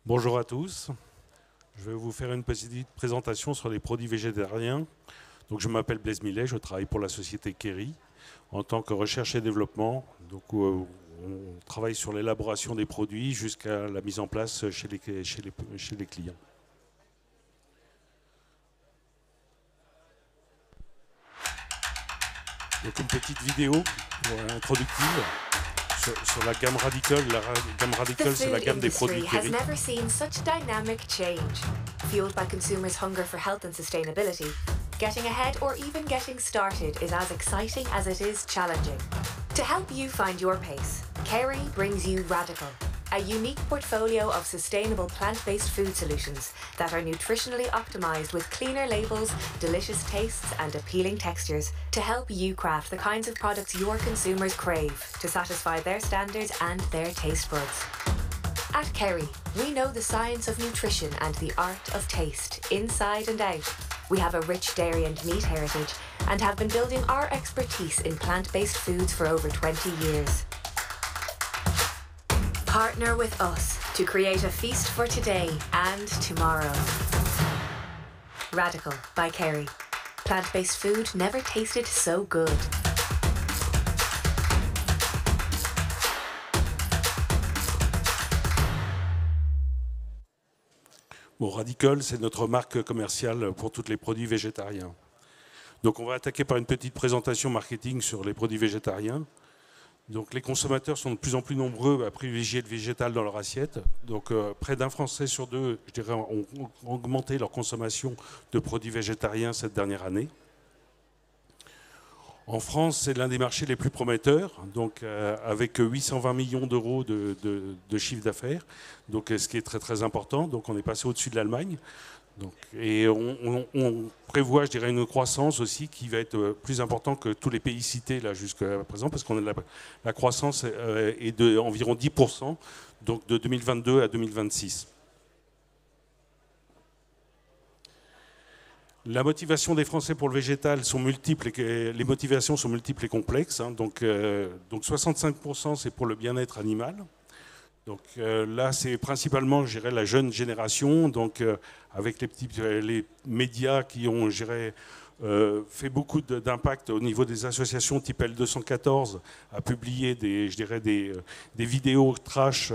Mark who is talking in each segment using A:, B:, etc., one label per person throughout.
A: Bonjour à tous. Je vais vous faire une petite présentation sur les produits végétariens. Donc, je m'appelle Blaise Millet, je travaille pour la société Kerry en tant que recherche et développement. Donc, on travaille sur l'élaboration des produits jusqu'à la mise en place chez les clients. Donc, une petite vidéo introductive sur la gamme Radical. La gamme Radical, c'est la gamme des produits Kerry.
B: The food industry has never seen such dynamic change. Fueled by consumers' hunger for health and sustainability, getting ahead or even getting started is as exciting as it is challenging. To help you find your pace, Kerry brings you Radical, a unique portfolio of sustainable plant-based food solutions that are nutritionally optimized with cleaner labels, delicious tastes and appealing textures to help you craft the kinds of products your consumers crave to satisfy their standards and their taste buds. At Kerry, we know the science of nutrition and the art of taste, inside and out. We have a rich dairy and meat heritage and have been building our expertise in plant-based foods for over 20 years. Partner with us to create a feast for today and tomorrow. Radical by Kerry. Plant-based food never tasted so good.
A: Bon, Radical, c'est notre marque commerciale pour tous les produits végétariens. Donc on va attaquer par une petite présentation marketing sur les produits végétariens. Donc les consommateurs sont de plus en plus nombreux à privilégier le végétal dans leur assiette. Donc près d'un Français sur deux, je dirais, ont augmenté leur consommation de produits végétariens cette dernière année. En France, c'est l'un des marchés les plus prometteurs, donc avec 820 millions d'euros de chiffre d'affaires, donc ce qui est très très important. Donc on est passé au-dessus de l'Allemagne. Donc, et on prévoit, je dirais, une croissance aussi qui va être plus importante que tous les pays cités là jusqu'à présent, parce qu'on a la croissance est d'environ 10%, donc de 2022 à 2026. La motivation des Français pour le végétal sont multiples, et les motivations sont multiples et complexes. Donc 65% c'est pour le bien-être animal. Donc là, c'est principalement, je dirais, la jeune génération, donc avec les médias qui ont, je dirais, fait beaucoup d'impact au niveau des associations type L214, a publié des vidéos trash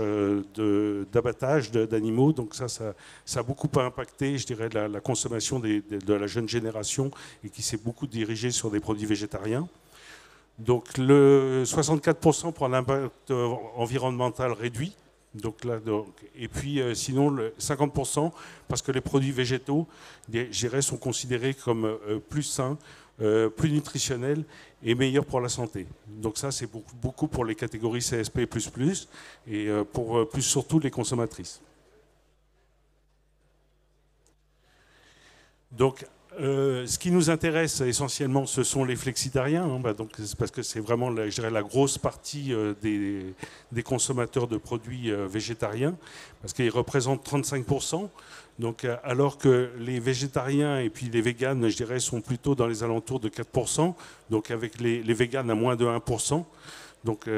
A: d'abattage d'animaux. Donc ça a beaucoup impacté, je dirais, la consommation de la jeune génération et qui s'est beaucoup dirigée sur des produits végétariens. Donc le 64% pour un impact environnemental réduit. Et puis sinon le 50% parce que les produits végétaux, je dirais, sont considérés comme plus sains, plus nutritionnels et meilleurs pour la santé. Donc ça, c'est beaucoup pour les catégories CSP++ et pour plus surtout les consommatrices. Donc ce qui nous intéresse essentiellement, ce sont les flexitariens, donc parce que c'est vraiment, je dirais, la grosse partie des consommateurs de produits végétariens, parce qu'ils représentent 35%. Donc, alors que les végétariens et puis les véganes, je dirais, sont plutôt dans les alentours de 4%, donc avec les véganes à moins de 1%. Donc,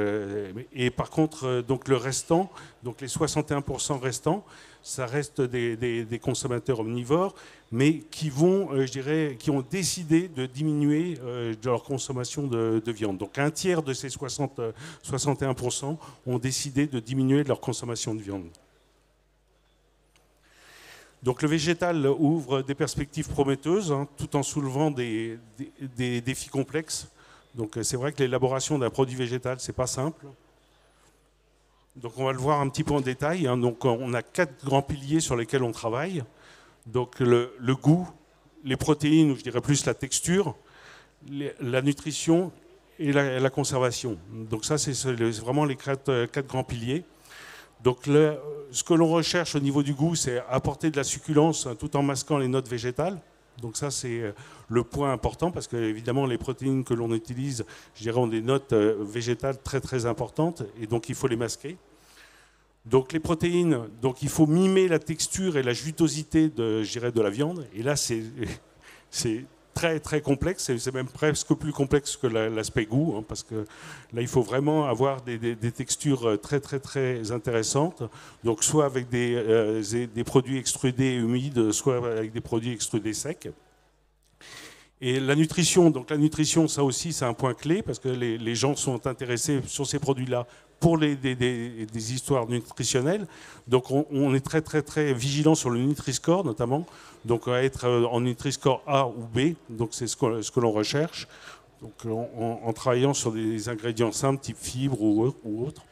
A: et par contre, donc le restant, donc les 61% restants, ça reste des consommateurs omnivores, mais qui vont, je dirais, qui ont décidé de diminuer leur consommation de viande. Donc un tiers de ces 61% ont décidé de diminuer leur consommation de viande. Donc le végétal ouvre des perspectives prometteuses, tout en soulevant des défis complexes. Donc c'est vrai que l'élaboration d'un produit végétal, c'est pas simple. Donc on va le voir un petit peu en détail. Donc on a 4 grands piliers sur lesquels on travaille. Donc le goût, les protéines, ou je dirais plus la texture, la nutrition et la conservation. Donc ça, c'est vraiment les 4 grands piliers. Donc ce que l'on recherche au niveau du goût, c'est apporter de la succulence tout en masquant les notes végétales. Donc ça, c'est le point important parce que évidemment les protéines que l'on utilise, je dirais, ont des notes végétales très très importantes et donc il faut les masquer. Donc les protéines, donc il faut mimer la texture et la jutosité je dirais, de la viande. Et là, c'est très très complexe, c'est même presque plus complexe que l'aspect goût, hein, parce que là il faut vraiment avoir des textures très très très intéressantes, donc soit avec des produits extrudés humides, soit avec des produits extrudés secs. Et la nutrition, donc la nutrition, ça aussi c'est un point clé, parce que les gens sont intéressés sur ces produits-là pour des histoires nutritionnelles. Donc on est très très très vigilant sur le Nutri-Score notamment. Donc on va être en Nutri-Score A ou B, donc c'est ce que l'on recherche. Donc en travaillant sur des ingrédients simples type fibres ou autres.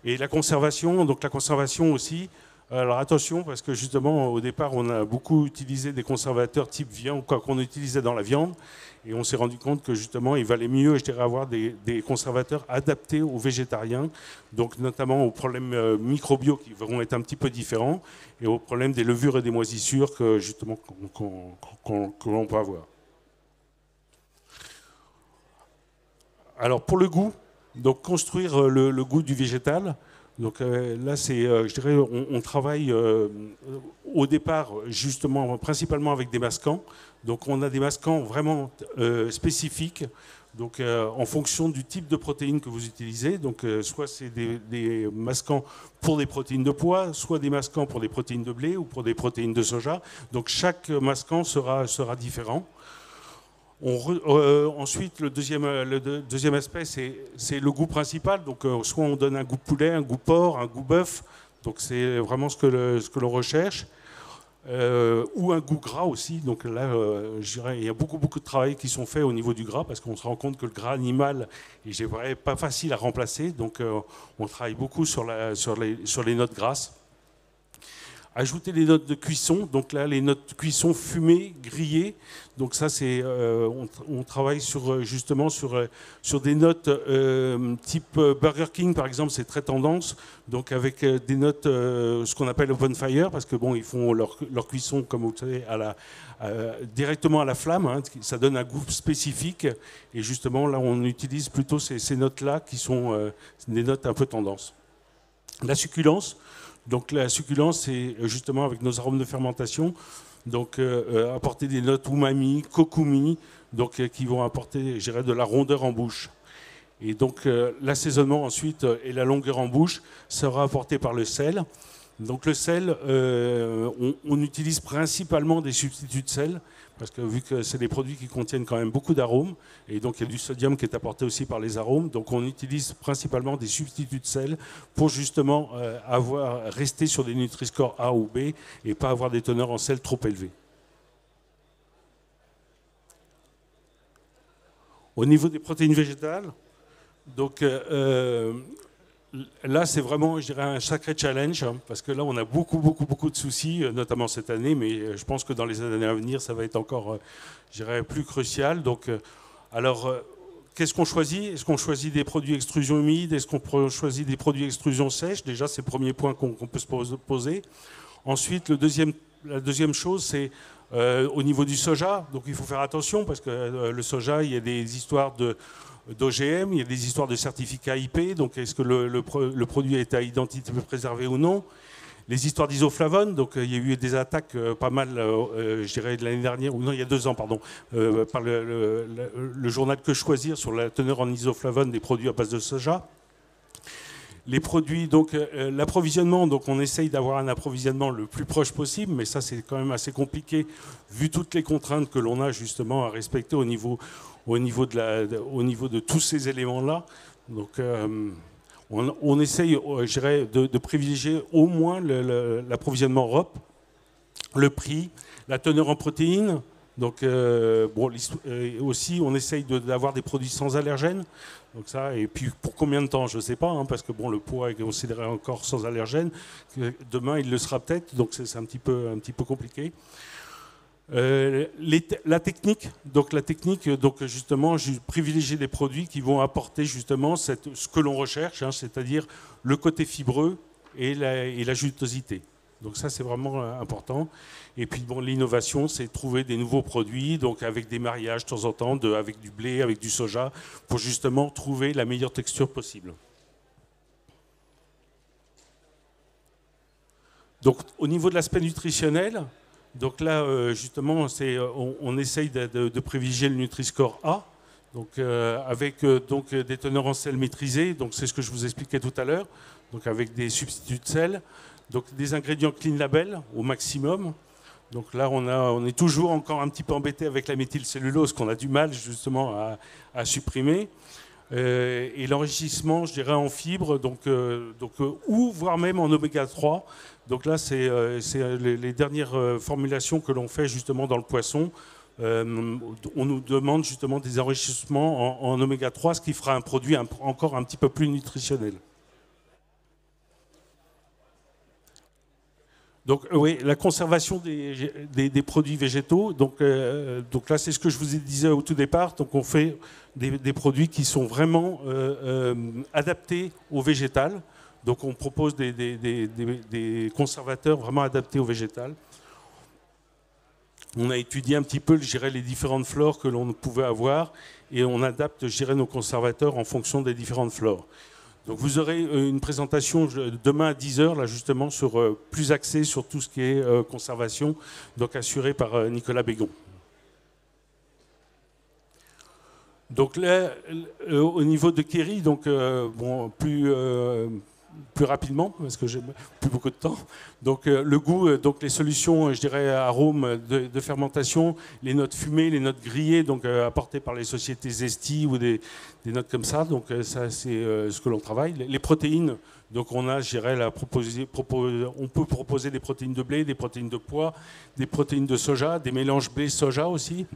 A: Et la conservation, donc la conservation aussi. Alors attention, parce que justement au départ on a beaucoup utilisé des conservateurs type viande, quoi qu'on utilisait dans la viande, et on s'est rendu compte que justement il valait mieux, je dirais, avoir des conservateurs adaptés aux végétariens, donc notamment aux problèmes microbiaux qui vont être un petit peu différents, et aux problèmes des levures et des moisissures que justement que l'on peut avoir. Alors pour le goût, donc construire le goût du végétal. Donc là, je dirais, on travaille au départ justement principalement avec des mascants. Donc on a des mascants vraiment spécifiques. Donc en fonction du type de protéines que vous utilisez. Donc soit c'est des mascants pour des protéines de pois, soit des mascants pour des protéines de blé ou pour des protéines de soja. Donc chaque mascant sera différent. Ensuite, le deuxième aspect, c'est le goût principal. Donc, soit on donne un goût poulet, un goût porc, un goût bœuf. Donc, c'est vraiment ce que l'on recherche. Ou un goût gras aussi. Donc là, je dirais, il y a beaucoup de travail qui sont faits au niveau du gras parce qu'on se rend compte que le gras animal est pas facile à remplacer. Donc, on travaille beaucoup sur les notes grasses. Ajouter les notes de cuisson, donc là les notes de cuisson fumées, grillées, donc ça c'est, on travaille justement sur des notes type Burger King par exemple, c'est très tendance, donc avec des notes ce qu'on appelle open fire, parce que bon ils font leur cuisson comme vous savez directement à la flamme, hein, ça donne un goût spécifique, et justement là on utilise plutôt ces notes-là qui sont des notes un peu tendance. La succulence. Donc la succulence, c'est justement avec nos arômes de fermentation, donc apporter des notes umami, kokumi, donc qui vont apporter, je dirais, de la rondeur en bouche. Et donc l'assaisonnement ensuite et la longueur en bouche sera apporté par le sel. Donc le sel, on utilise principalement des substituts de sel, parce que vu que c'est des produits qui contiennent quand même beaucoup d'arômes, et donc il y a du sodium qui est apporté aussi par les arômes, donc on utilise principalement des substituts de sel pour justement rester sur des Nutri-Score A ou B et pas avoir des teneurs en sel trop élevées. Au niveau des protéines végétales, donc là, c'est vraiment, je dirais, un sacré challenge, hein, parce que là, on a beaucoup de soucis, notamment cette année, mais je pense que dans les années à venir, ça va être encore, je dirais, plus crucial. Donc, alors, qu'est-ce qu'on choisit? Est-ce qu'on choisit des produits extrusion humide? Est-ce qu'on choisit des produits extrusion sèche? Déjà, c'est le premier point qu'on peut se poser. Ensuite, la deuxième chose, c'est au niveau du soja. Donc, il faut faire attention, parce que le soja, il y a des histoires d'OGM, il y a des histoires de certificats IP, donc est-ce que le produit est à identité préservée ou non? Les histoires d'isoflavones, donc il y a eu des attaques pas mal, je dirais de l'année dernière, ou non, il y a 2 ans, pardon, par le journal Que Choisir sur la teneur en isoflavones des produits à base de soja. Les produits, donc l'approvisionnement, donc on essaye d'avoir un approvisionnement le plus proche possible, mais ça c'est quand même assez compliqué vu toutes les contraintes que l'on a justement à respecter au niveau de tous ces éléments-là. Donc on essaye, je dirais, de privilégier au moins l'approvisionnement Europe, le prix, la teneur en protéines. Donc aussi, on essaye d'avoir des produits sans allergènes. Donc ça, et puis pour combien de temps, je ne sais pas, hein, parce que bon, le poids est considéré encore sans allergène. Demain, il le sera peut-être, donc c'est un petit peu compliqué. La technique, donc justement, je privilégie des produits qui vont apporter justement ce que l'on recherche, hein, c'est-à-dire le côté fibreux et la jutosité. Donc ça, c'est vraiment important. Et puis bon, l'innovation, c'est trouver des nouveaux produits, donc avec des mariages de temps en temps, avec du blé, avec du soja, pour justement trouver la meilleure texture possible. Donc au niveau de l'aspect nutritionnel, Donc là, justement, on essaye de privilégier le Nutri-Score A, donc, avec donc, des teneurs en sel maîtrisées. Donc c'est ce que je vous expliquais tout à l'heure, donc avec des substituts de sel, donc des ingrédients clean label au maximum. Donc là, on est toujours encore un petit peu embêté avec la méthylcellulose qu'on a du mal justement à supprimer. Et l'enrichissement, je dirais, en fibres, ou voire même en oméga 3. Donc là, c'est les dernières formulations que l'on fait justement dans le poisson. On nous demande justement des enrichissements en oméga 3, ce qui fera un produit encore un petit peu plus nutritionnel. Donc oui, la conservation des produits végétaux. Donc là, c'est ce que je vous disais au tout départ. Donc on fait des produits qui sont vraiment adaptés au végétal. Donc on propose des conservateurs vraiment adaptés au végétal. On a étudié un petit peu, je dirais, les différentes flores que l'on pouvait avoir et on adapte, je dirais, nos conservateurs en fonction des différentes flores. Donc vous aurez une présentation demain à 10h, là justement, plus axée sur tout ce qui est conservation, donc assurée par Nicolas Bégon. Donc là, au niveau de Kerry, donc bon, plus rapidement, parce que j'ai plus beaucoup de temps. Donc le goût, donc les solutions, je dirais, arômes de fermentation, les notes fumées, les notes grillées, donc apportées par les sociétés Zesty ou des notes comme ça. Donc ça, c'est ce que l'on travaille. Les protéines, donc on a, je dirais, on peut proposer des protéines de blé, des protéines de pois, des protéines de soja, des mélanges blé-soja aussi.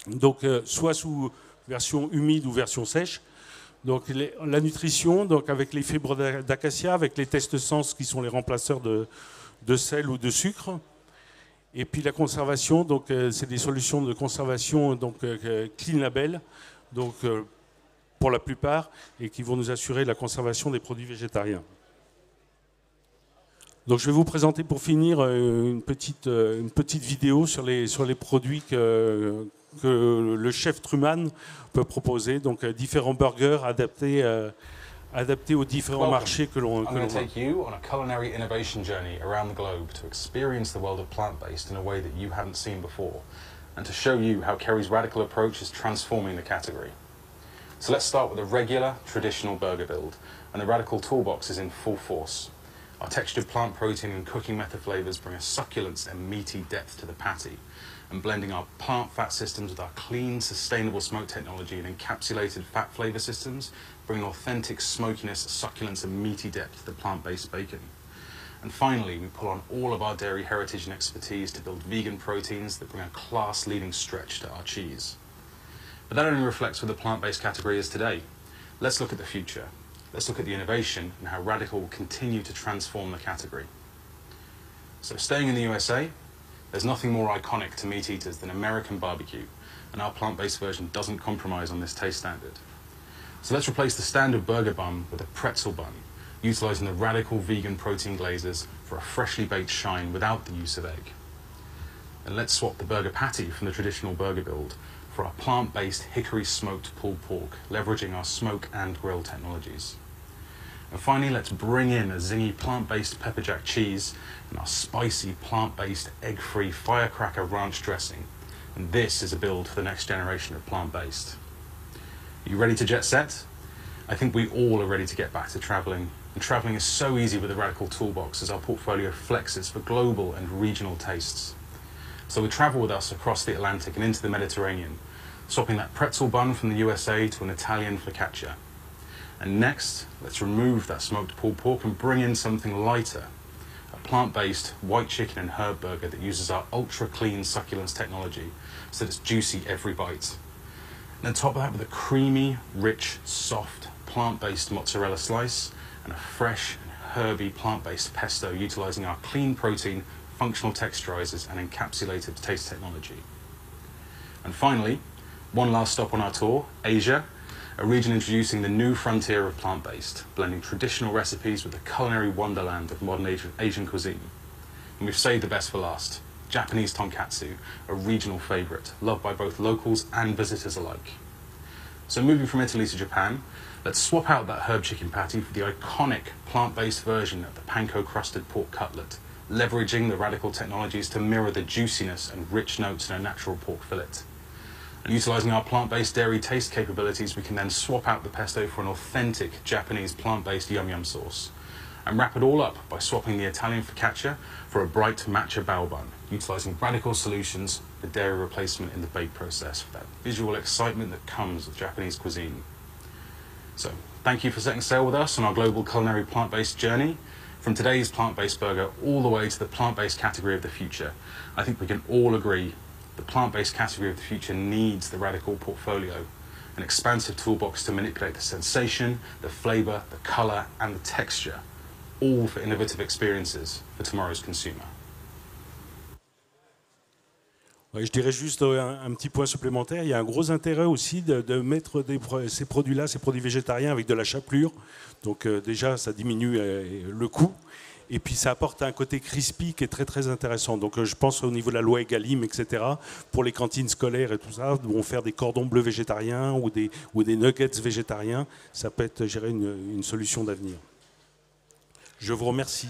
A: Donc soit sous version humide ou version sèche. Donc la nutrition, donc avec les fibres d'acacia, avec les tests sens qui sont les remplaceurs de sel ou de sucre. Et puis la conservation, donc c'est des solutions de conservation donc clean label, donc pour la plupart, et qui vont nous assurer la conservation des produits végétariens. Donc je vais vous présenter pour finir une petite vidéo sur les produits que le chef Truman peut proposer, donc différents burgers adaptés aux différents marchés que l'on
C: I'm going to take you on a culinary innovation journey around the globe to experience the world of plant-based in a way that you haven't seen before, and to show you how Kerry's radical approach is transforming the category. So let's start with a regular, traditional burger build, and the radical toolbox is in full force. Our textured plant protein and cooking method flavors bring a succulence and meaty depth to the patty, and blending our plant fat systems with our clean, sustainable smoke technology and encapsulated fat flavor systems bring an authentic smokiness, succulence and meaty depth to the plant-based bacon. And finally, we pull on all of our dairy heritage and expertise to build vegan proteins that bring a class-leading stretch to our cheese. But that only reflects where the plant-based category is today. Let's look at the future. Let's look at the innovation and how Radical will continue to transform the category. So staying in the USA, there's nothing more iconic to meat eaters than American barbecue, and our plant-based version doesn't compromise on this taste standard. So let's replace the standard burger bun with a pretzel bun, utilizing the Radical vegan protein glazes for a freshly baked shine without the use of egg. And let's swap the burger patty from the traditional burger build for our plant-based hickory smoked pulled pork, leveraging our smoke and grill technologies. And finally, let's bring in a zingy plant-based pepper jack cheese and our spicy plant-based egg-free firecracker ranch dressing. And this is a build for the next generation of plant-based. Are you ready to jet set? I think we all are ready to get back to traveling. And traveling is so easy with the Radical Toolbox as our portfolio flexes for global and regional tastes. So we travel with us across the Atlantic and into the Mediterranean, swapping that pretzel bun from the USA to an Italian focaccia. And next, let's remove that smoked pulled pork and bring in something lighter, a plant-based white chicken and herb burger that uses our ultra-clean succulence technology so that it's juicy every bite. And then top that with a creamy, rich, soft, plant-based mozzarella slice and a fresh and herby plant-based pesto utilizing our clean protein, functional texturizers and encapsulated taste technology. And finally, one last stop on our tour, Asia, a region introducing the new frontier of plant-based, blending traditional recipes with the culinary wonderland of modern Asian cuisine. And we've saved the best for last, Japanese tonkatsu, a regional favorite, loved by both locals and visitors alike. So moving from Italy to Japan, let's swap out that herb chicken patty for the iconic plant-based version of the panko crusted pork cutlet, leveraging the Radicle technologies to mirror the juiciness and rich notes in a natural pork fillet. And utilising our plant-based dairy taste capabilities, we can then swap out the pesto for an authentic Japanese plant-based yum-yum sauce. And wrap it all up by swapping the Italian focaccia for a bright matcha bao bun, utilising Radicle solutions for dairy replacement in the bake process, for that visual excitement that comes with Japanese cuisine. So, thank you for setting sail with us on our global culinary plant-based journey. From today's plant-based burger all the way to the plant-based category of the future, I think we can all agree the plant-based category of the future needs the Radicle portfolio, an expansive toolbox to manipulate the sensation, the flavour, the colour and the texture, all for innovative experiences for tomorrow's consumer.
A: Ouais, je dirais juste un petit point supplémentaire. Il y a un gros intérêt aussi de mettre ces produits-là, ces produits végétariens avec de la chapelure. Donc déjà, ça diminue le coût. Et puis ça apporte un côté crispy qui est très très intéressant. Donc je pense au niveau de la loi Egalim, etc. Pour les cantines scolaires et tout ça, vont faire des cordons bleus végétariens ou des nuggets végétariens. Ça peut être, je dirais, une solution d'avenir. Je vous remercie.